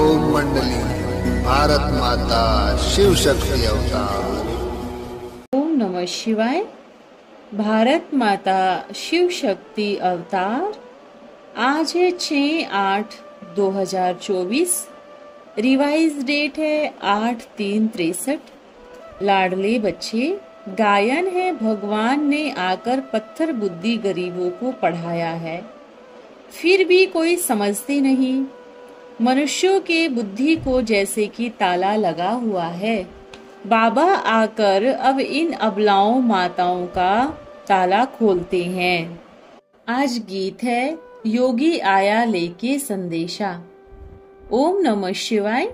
ओम मंडली भारत माता शिव शक्ति अवतार। ओम नमः शिवाय। भारत माता शिव शक्ति अवतार। आज है 6/8/2024। रिवाइज डेट है 8/3/63। लाडले बच्चे, गायन है भगवान ने आकर पत्थर बुद्धि गरीबों को पढ़ाया है, फिर भी कोई समझते नहीं। मनुष्यों के बुद्धि को जैसे कि ताला लगा हुआ है। बाबा आकर अब इन अबलाओं माताओं का ताला खोलते हैं। आज गीत है योगी आया लेके संदेशा। ओम नमः शिवाय।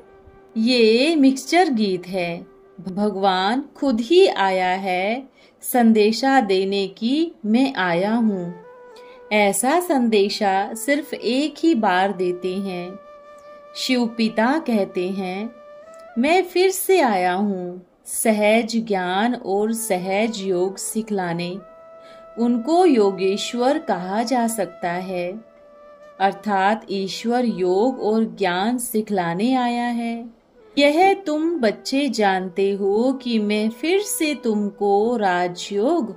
ये मिक्सचर गीत है। भगवान खुद ही आया है संदेशा देने की मैं आया हूँ। ऐसा संदेशा सिर्फ एक ही बार देते हैं। शिव पिता कहते हैं मैं फिर से आया हूँ सहज ज्ञान और सहज योग सिखलाने। उनको योगेश्वर कहा जा सकता है, अर्थात ईश्वर योग और ज्ञान सिखलाने आया है। यह तुम बच्चे जानते हो कि मैं फिर से तुमको राजयोग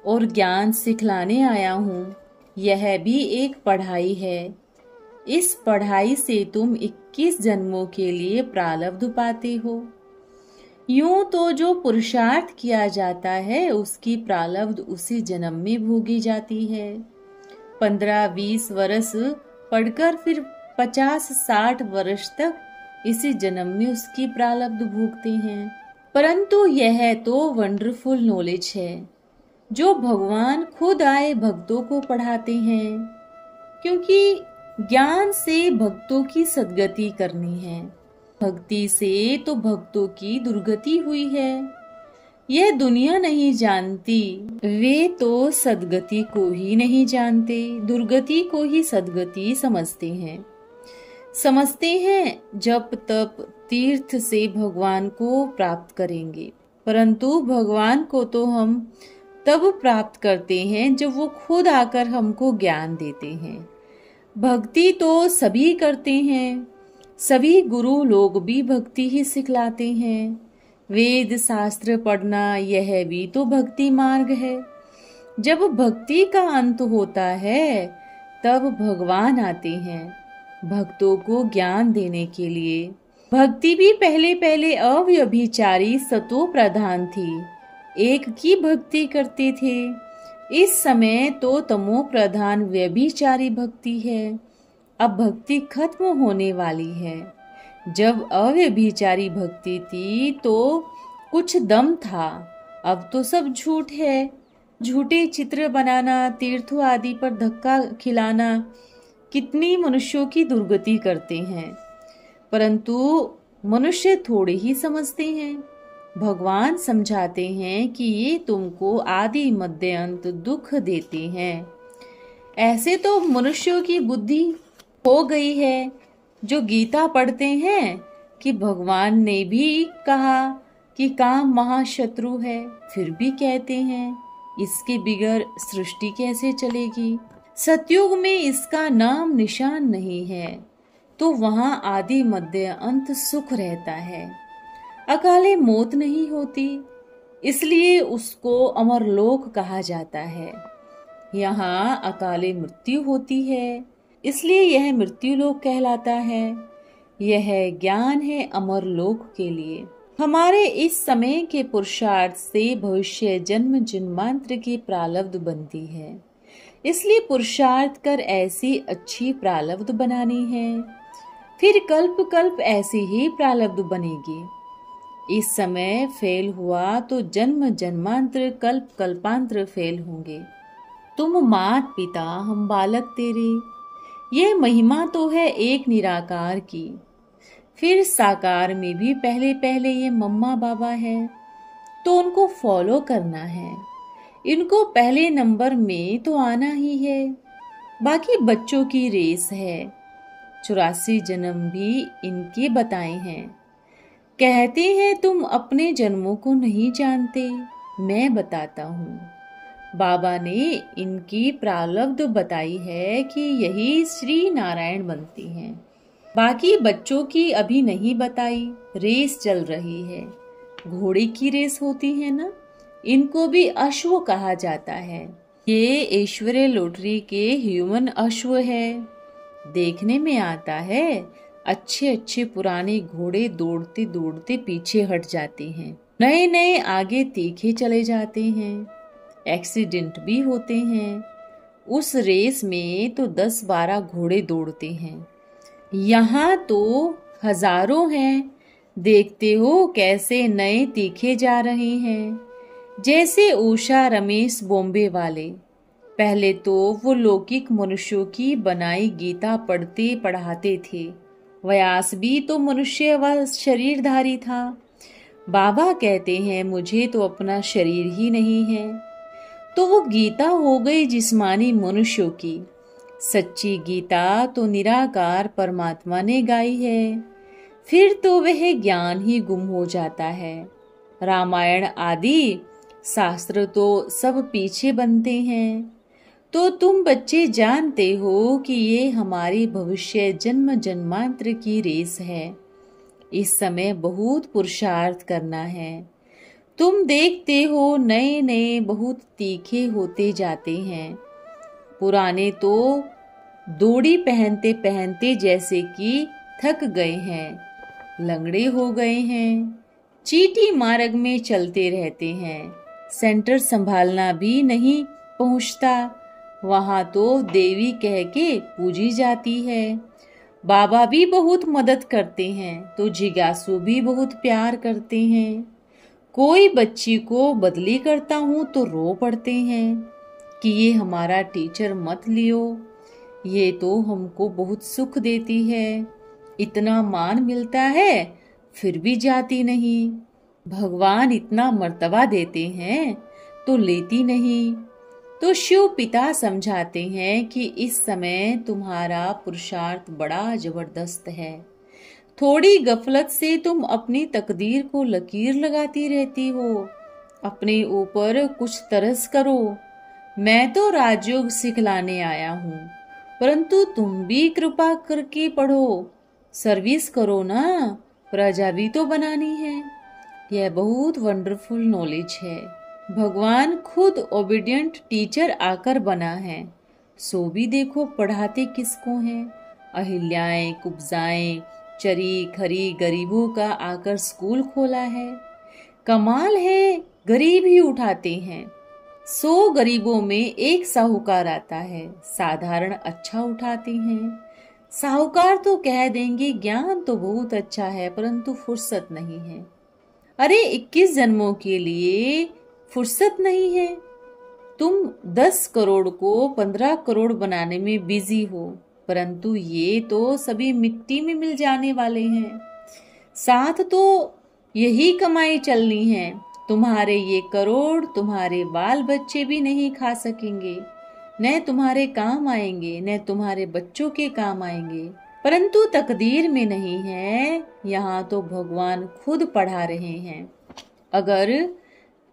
और ज्ञान सिखलाने आया हूँ। यह भी एक पढ़ाई है। इस पढ़ाई से तुम 21 जन्मों के लिए प्रारब्ध पाते हो। यूं तो जो पुरुषार्थ किया जाता है उसकी प्रारब्ध उसी जन्म में भोगी जाती है। 15-20 वर्ष पढ़कर फिर 50-60 वर्ष तक इसी जन्म में उसकी प्रारब्ध भोगते हैं। परंतु यह तो वंडरफुल नॉलेज है जो भगवान खुद आए भक्तों को पढ़ाते हैं, क्योंकि ज्ञान से भक्तों की सद्गति करनी है। भक्ति से तो भक्तों की दुर्गति हुई है। यह दुनिया नहीं जानती। वे तो सद्गति को ही नहीं जानते, दुर्गति को ही सद्गति समझते हैं। समझते हैं जब तप तीर्थ से भगवान को प्राप्त करेंगे, परंतु भगवान को तो हम तब प्राप्त करते हैं जब वो खुद आकर हमको ज्ञान देते हैं। भक्ति तो सभी करते हैं, सभी गुरु लोग भी भक्ति ही सिखलाते हैं। वेद शास्त्र पढ़ना यह भी तो भक्ति मार्ग है। जब भक्ति का अंत होता है तब भगवान आते हैं भक्तों को ज्ञान देने के लिए। भक्ति भी पहले पहले अव्यभिचारी सतो प्रधान थी, एक की भक्ति करते थे। इस समय तो तमो प्रधान व्यभिचारी भक्ति है। अब भक्ति खत्म होने वाली है। जब अव्यभिचारी भक्ति थी तो कुछ दम था, अब तो सब झूठ है। झूठे चित्र बनाना, तीर्थों आदि पर धक्का खिलाना कितनी मनुष्यों की दुर्गति करते हैं, परंतु मनुष्य थोड़े ही समझते हैं। भगवान समझाते हैं कि ये तुमको आदि मध्य अंत दुख देते हैं। ऐसे तो मनुष्यों की बुद्धि हो गई है जो गीता पढ़ते हैं कि भगवान ने भी कहा कि काम महाशत्रु है, फिर भी कहते हैं इसके बिगैर सृष्टि कैसे चलेगी। सतयुग में इसका नाम निशान नहीं है, तो वहां आदि मध्य अंत सुख रहता है। अकाले मौत नहीं होती, इसलिए उसको अमरलोक कहा जाता है। यहाँ अकाले मृत्यु होती है, इसलिए यह मृत्युलोक कहलाता है। यह ज्ञान है अमरलोक के लिए। हमारे इस समय के पुरुषार्थ से भविष्य जन्म जन्मांतर की प्रारब्ध बनती है, इसलिए पुरुषार्थ कर ऐसी अच्छी प्रारब्ध बनानी है, फिर कल्प कल्प ऐसी ही प्रारब्ध बनेगी। इस समय फेल हुआ तो जन्म जन्मांतर कल्प कल्पांतर फेल होंगे। तुम मात पिता हम बालक तेरे, यह महिमा तो है एक निराकार की। फिर साकार में भी पहले पहले ये मम्मा बाबा है, तो उनको फॉलो करना है। इनको पहले नंबर में तो आना ही है, बाकी बच्चों की रेस है। 84 जन्म भी इनके बताए हैं। कहते हैं तुम अपने जन्मों को नहीं जानते, मैं बताता हूँ। बाबा ने इनकी प्रारब्ध बताई है कि यही श्री नारायण बनती हैं। बाकी बच्चों की अभी नहीं बताई। रेस चल रही है, घोड़े की रेस होती है ना, इनको भी अश्व कहा जाता है। ये ऐश्वर्य लॉटरी के ह्यूमन अश्व है। देखने में आता है अच्छे अच्छे पुराने घोड़े दौड़ते दौड़ते पीछे हट जाते हैं, नए नए आगे तीखे चले जाते हैं, एक्सीडेंट भी होते हैं। उस रेस में तो 10-12 घोड़े दौड़ते हैं, यहाँ तो हजारों हैं। देखते हो कैसे नए तीखे जा रहे हैं, जैसे उषा रमेश बॉम्बे वाले। पहले तो वो लौकिक मनुष्यों की बनाई गीता पढ़ते पढ़ाते थे। व्यास भी तो मनुष्य व शरीरधारी था। बाबा कहते हैं मुझे तो अपना शरीर ही नहीं है। तो वो गीता हो गई जिस्मानी मनुष्यों की। सच्ची गीता तो निराकार परमात्मा ने गाई है। फिर तो वह ज्ञान ही गुम हो जाता है। रामायण आदि शास्त्र तो सब पीछे बनते हैं। तो तुम बच्चे जानते हो कि ये हमारी भविष्य जन्म जन्मांतर की रेस है। इस समय बहुत पुरुषार्थ करना है। तुम देखते हो नए नए बहुत तीखे होते जाते हैं। पुराने तो दोड़ी पहनते पहनते जैसे कि थक गए हैं, लंगड़े हो गए हैं, चीटी मार्ग में चलते रहते हैं। सेंटर संभालना भी नहीं पहुंचता, वहां तो देवी कह के पूजी जाती है। बाबा भी बहुत मदद करते हैं तो जिज्ञासु भी बहुत प्यार करते हैं। कोई बच्ची को बदली करता हूँ तो रो पड़ते हैं कि ये हमारा टीचर मत लियो, ये तो हमको बहुत सुख देती है, इतना मान मिलता है फिर भी जाती नहीं। भगवान इतना मर्तबा देते हैं तो लेती नहीं। तो शिव पिता समझाते हैं कि इस समय तुम्हारा पुरुषार्थ बड़ा जबरदस्त है। थोड़ी गफलत से तुम अपनी तकदीर को लकीर लगाती रहती हो। अपने ऊपर कुछ तरस करो। मैं तो राजयोग सिखलाने आया हूँ, परंतु तुम भी कृपा करके पढ़ो, सर्विस करो ना, प्रजा भी तो बनानी है। यह बहुत वंडरफुल नॉलेज है। भगवान खुद ओबीडियंट टीचर आकर बना है। सो भी देखो पढ़ाते किसको हैं। अहिल्याएं, कुब्जाएं, चरी खरी गरीबों का आकर स्कूल खोला है। कमाल है, गरीब ही उठाते हैं। 100 गरीबों में एक साहूकार आता है, साधारण अच्छा उठाते हैं। साहूकार तो कह देंगे ज्ञान तो बहुत अच्छा है परंतु फुर्सत नहीं है। अरे 21 जन्मों के लिए फुर्सत नहीं है। तुम 10 करोड़ को 15 करोड़ बनाने में बिजी हो, परंतु ये तो सभी मिट्टी में मिल जाने वाले हैं। साथ तो यही कमाई चलनी है। तुम्हारे ये करोड़ तुम्हारे बाल बच्चे भी नहीं खा सकेंगे, न तुम्हारे काम आएंगे, न तुम्हारे बच्चों के काम आएंगे। परंतु तकदीर में नहीं है। यहाँ तो भगवान खुद पढ़ा रहे हैं। अगर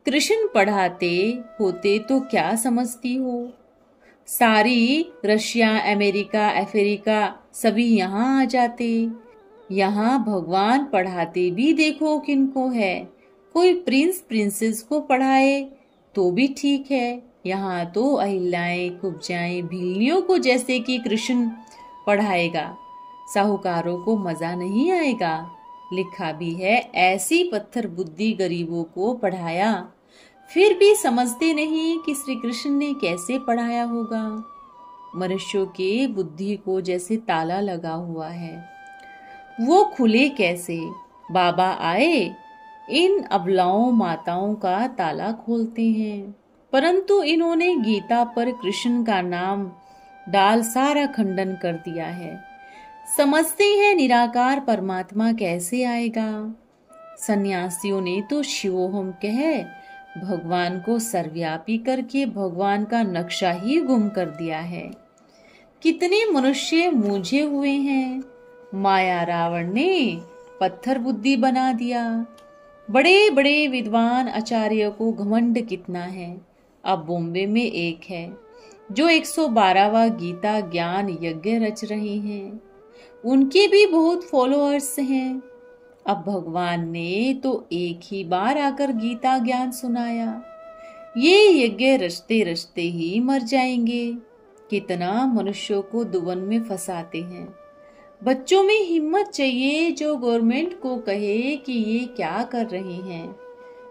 कृष्ण पढ़ाते होते तो क्या समझती हो? सारी रशिया, अमेरिका, अफ्रीका सभी यहाँ आ जाते। यहाँ भगवान पढ़ाते भी देखो किनको है। कोई प्रिंस प्रिंसेस को पढ़ाए तो भी ठीक है। यहाँ तो अहिल्याएं, कुब्जाएं, भिल्लियों को जैसे कि कृष्ण पढ़ाएगा। साहूकारों को मजा नहीं आएगा। लिखा भी है ऐसी पत्थर बुद्धि गरीबों को पढ़ाया। फिर भी समझते नहीं कि श्री कृष्ण ने कैसे पढ़ाया होगा। मनुष्यों के बुद्धि को जैसे ताला लगा हुआ है, वो खुले कैसे? बाबा आए इन अबलाओं माताओं का ताला खोलते हैं। परंतु इन्होंने गीता पर कृष्ण का नाम डाल सारा खंडन कर दिया है। समझते हैं निराकार परमात्मा कैसे आएगा। सन्यासियों ने तो शिवोहम कह भगवान को सर्वव्यापी करके भगवान का नक्शा ही गुम कर दिया है। कितने मनुष्य मूझे हुए हैं। माया रावण ने पत्थर बुद्धि बना दिया। बड़े बड़े विद्वान आचार्य को घमंड कितना है। अब बॉम्बे में एक है जो 112वां गीता ज्ञान यज्ञ रच रहे हैं। उनके भी बहुत फॉलोअर्स हैं। अब भगवान ने तो एक ही बार आकर गीता ज्ञान सुनाया, ये यज्ञ रचते रचते ही मर जाएंगे। कितना मनुष्यों को दुवन में फंसाते हैं। बच्चों में हिम्मत चाहिए जो गवर्नमेंट को कहे कि ये क्या कर रहे हैं।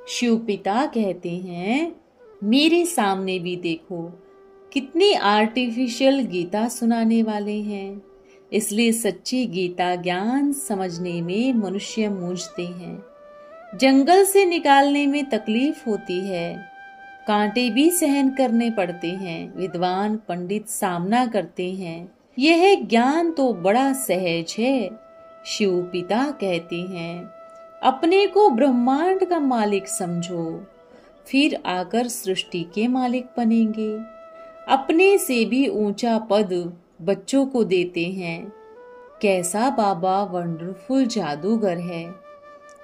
शिव पिता कहते हैं, मेरे सामने भी देखो कितनी आर्टिफिशियल गीता सुनाने वाले हैं। इसलिए सच्ची गीता ज्ञान समझने में मनुष्य मूंझते हैं। जंगल से निकालने में तकलीफ होती है, कांटे भी सहन करने पड़ते हैं, विद्वान पंडित सामना करते हैं। यह ज्ञान तो बड़ा सहज है। शिव पिता कहते हैं, अपने को ब्रह्मांड का मालिक समझो, फिर आकर सृष्टि के मालिक बनेंगे। अपने से भी ऊंचा पद बच्चों को देते हैं। कैसा बाबा वंडरफुल जादूगर है।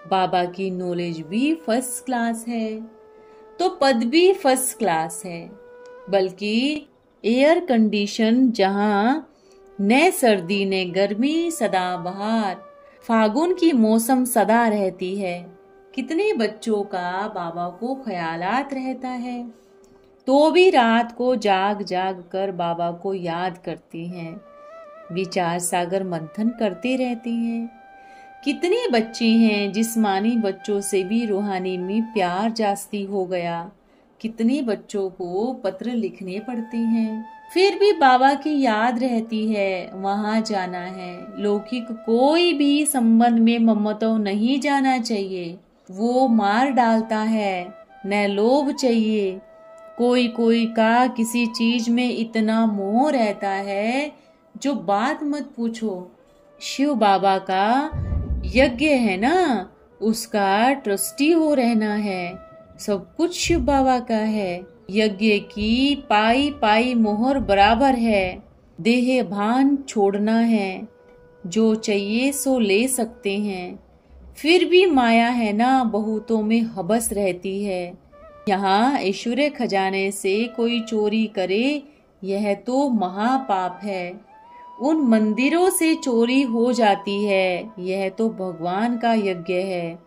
बाबा की नॉलेज भी फर्स्ट क्लास है, तो पद भी फर्स्ट क्लास है। बल्कि एयर कंडीशन जहां न सर्दी न गर्मी, सदाबहार फागुन की मौसम सदा रहती है। कितने बच्चों का बाबा को ख्यालात रहता है, तो भी रात को जाग जाग कर बाबा को याद करती हैं, विचार सागर मंथन करते रहते हैं। कितने बच्चे हैं जिस्मानी बच्चों से भी रूहानी में प्यार जास्ती हो गया। कितने बच्चों को पत्र लिखने पड़ते हैं, फिर भी बाबा की याद रहती है, वहां जाना है। लौकिक कोई भी संबंध में ममत्व नहीं जाना चाहिए, वो मार डालता है। न लोभ चाहिए। कोई कोई का किसी चीज में इतना मोह रहता है जो बात मत पूछो। शिव बाबा का यज्ञ है ना, उसका ट्रस्टी हो रहना है। सब कुछ शिव बाबा का है। यज्ञ की पाई पाई मोहर बराबर है। देह भान छोड़ना है, जो चाहिए सो ले सकते हैं। फिर भी माया है ना, बहुतों में हबस रहती है। यहाँ ऐश्वर्य खजाने से कोई चोरी करे, यह तो महापाप है। उन मंदिरों से चोरी हो जाती है, यह तो भगवान का यज्ञ है।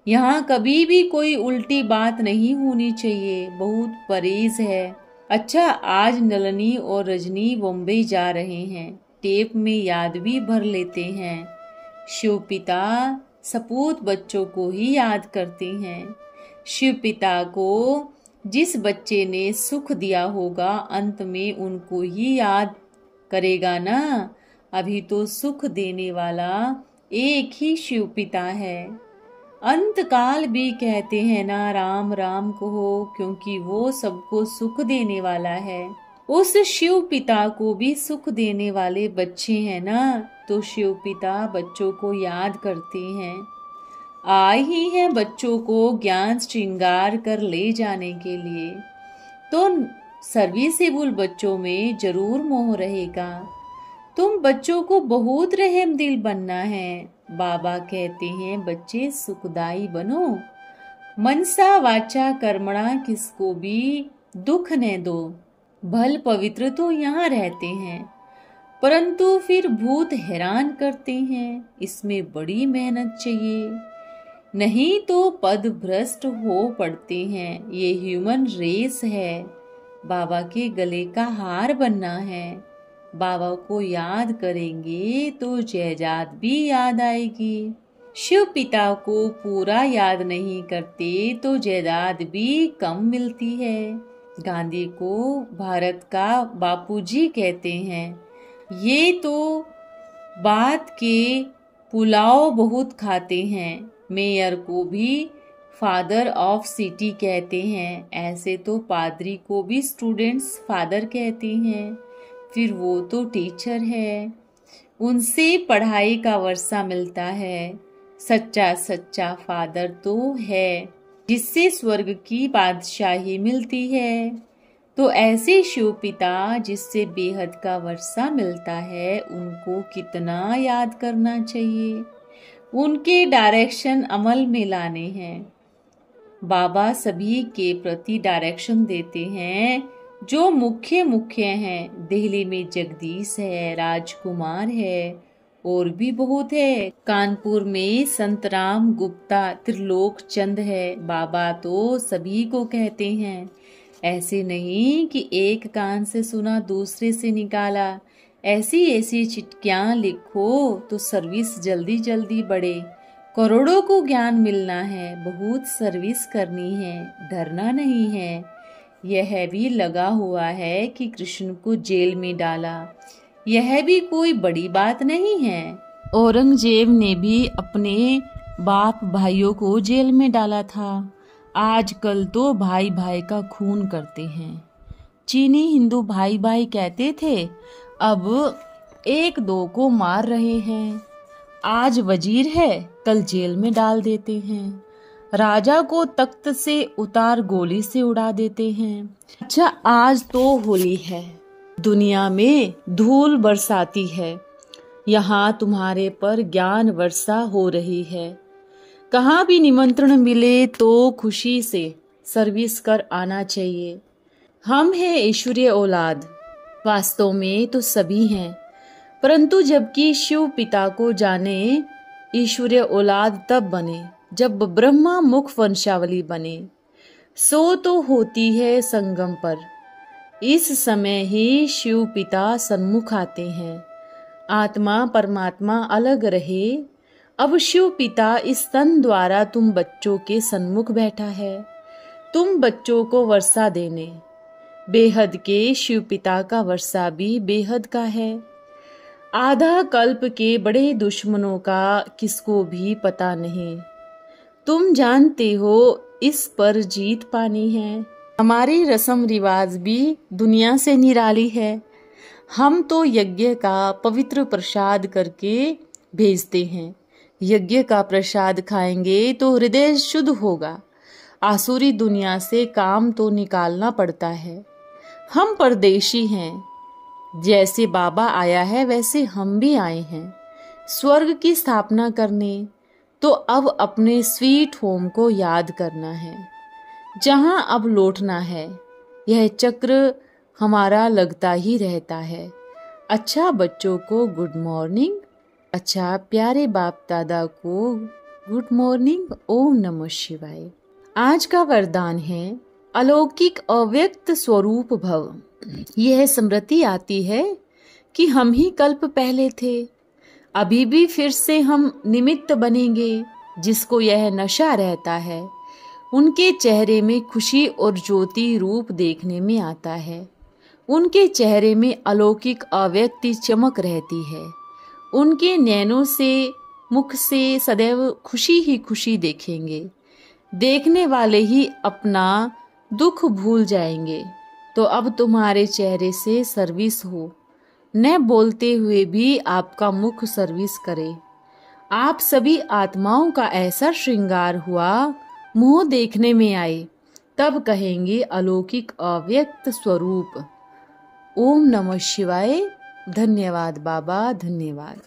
यहाँ कभी भी कोई उल्टी बात नहीं होनी चाहिए, बहुत परहेज है। अच्छा, आज नलिनी और रजनी बॉम्बे जा रहे हैं, टेप में याद भी भर लेते हैं। शिव पिता सपूत बच्चों को ही याद करते हैं। शिव पिता को जिस बच्चे ने सुख दिया होगा, अंत में उनको ही याद करेगा ना। अभी तो सुख देने वाला एक ही शिव पिता है। अंत काल भी कहते हैं ना, राम राम कहो, क्योंकि वो सबको सुख देने वाला है। उस शिव पिता को भी सुख देने वाले बच्चे हैं ना, तो शिव पिता बच्चों को याद करते हैं। आए ही हैं बच्चों को ज्ञान श्रृंगार कर ले जाने के लिए, तो सर्विसेबल बच्चों में जरूर मोह रहेगा। तुम बच्चों को बहुत रहम दिल बनना है। बाबा कहते हैं, बच्चे सुखदाई बनो। मनसा वाचा कर्मणा किसको भी दुख न दो। भल पवित्र तो यहाँ रहते हैं, परंतु फिर भूत हैरान करते हैं। इसमें बड़ी मेहनत चाहिए, नहीं तो पद भ्रष्ट हो पड़ते हैं। ये ह्यूमन रेस है। बाबा के गले का हार बनना है। बाबा को याद करेंगे तो जायदाद भी याद आएगी। शिव पिता को पूरा याद नहीं करते तो जायदाद भी कम मिलती है। गांधी को भारत का बापूजी कहते हैं। ये तो बात के पुलाव बहुत खाते हैं। मेयर को भी फादर ऑफ सिटी कहते हैं। ऐसे तो पादरी को भी स्टूडेंट्स फादर कहते हैं। फिर वो तो टीचर है, उनसे पढ़ाई का वर्षा मिलता है। सच्चा सच्चा फादर तो है, जिससे स्वर्ग की बादशाही मिलती है। तो ऐसे शिव पिता जिससे बेहद का वर्षा मिलता है, उनको कितना याद करना चाहिए। उनके डायरेक्शन अमल में लाने हैं। बाबा सभी के प्रति डायरेक्शन देते हैं। जो मुख्य हैं, दिल्ली में जगदीश है, राजकुमार है, और भी बहुत है। कानपुर में संतराम गुप्ता त्रिलोक चंद है। बाबा तो सभी को कहते हैं, ऐसे नहीं कि एक कान से सुना दूसरे से निकाला। ऐसी ऐसी चिट्ठियां लिखो तो सर्विस जल्दी जल्दी बढ़े। करोड़ों को ज्ञान मिलना है, बहुत सर्विस करनी है, डरना नहीं है। यह भी लगा हुआ है कि कृष्ण को जेल में डाला, यह भी कोई बड़ी बात नहीं है। औरंगजेब ने भी अपने बाप भाइयों को जेल में डाला था। आजकल तो भाई भाई का खून करते हैं। चीनी हिंदू भाई भाई कहते थे, अब एक दो को मार रहे हैं। आज वजीर है, कल जेल में डाल देते हैं। राजा को तख्त से उतार गोली से उड़ा देते हैं। अच्छा, आज तो होली है, दुनिया में धूल बरसाती है। यहाँ तुम्हारे पर ज्ञान वर्षा हो रही है। कहाँ भी निमंत्रण मिले तो खुशी से सर्विस कर आना चाहिए। हम हैं ईश्वरीय औलाद, वास्तव में तो सभी हैं, परंतु जबकि शिव पिता को जाने ईश्वरीय औलाद तब बने जब ब्रह्मा मुख वंशावली बने। सो तो होती है संगम पर, इस समय ही शिव पिता सन्मुख आते हैं। आत्मा परमात्मा अलग रहे, अब शिव पिता इस तन द्वारा तुम बच्चों के सन्मुख बैठा है, तुम बच्चों को वर्षा देने। बेहद के शिव पिता का वर्षा भी बेहद का है। आधा कल्प के बड़े दुश्मनों का किसको भी पता नहीं। तुम जानते हो इस पर जीत पानी है। हमारी रस्म रिवाज भी दुनिया से निराली है। हम तो यज्ञ का पवित्र प्रसाद करके भेजते हैं। यज्ञ का प्रसाद खाएंगे तो हृदय शुद्ध होगा। आसुरी दुनिया से काम तो निकालना पड़ता है। हम परदेशी हैं, जैसे बाबा आया है वैसे हम भी आए हैं स्वर्ग की स्थापना करने। तो अब अपने स्वीट होम को याद करना है, जहां अब लौटना है। यह चक्र हमारा लगता ही रहता है। अच्छा, बच्चों को गुड मॉर्निंग। अच्छा, प्यारे बाप दादा को गुड मॉर्निंग। ओम नमः शिवाय। आज का वरदान है अलौकिक अव्यक्त स्वरूप भव। यह स्मृति आती है कि हम ही कल्प पहले थे, अभी भी फिर से हम निमित्त बनेंगे। जिसको यह नशा रहता है उनके चेहरे में खुशी और ज्योति रूप देखने में आता है। उनके चेहरे में अलौकिक अव्यक्ति चमक रहती है। उनके नैनों से मुख से सदैव खुशी ही खुशी देखेंगे। देखने वाले ही अपना दुख भूल जाएंगे। तो अब तुम्हारे चेहरे से सर्विस हो, न बोलते हुए भी आपका मुख सर्विस करे। आप सभी आत्माओं का ऐसा श्रृंगार हुआ, मुंह देखने में आए, तब कहेंगे अलौकिक अव्यक्त स्वरूप। ओम नमः शिवाय। धन्यवाद बाबा, धन्यवाद।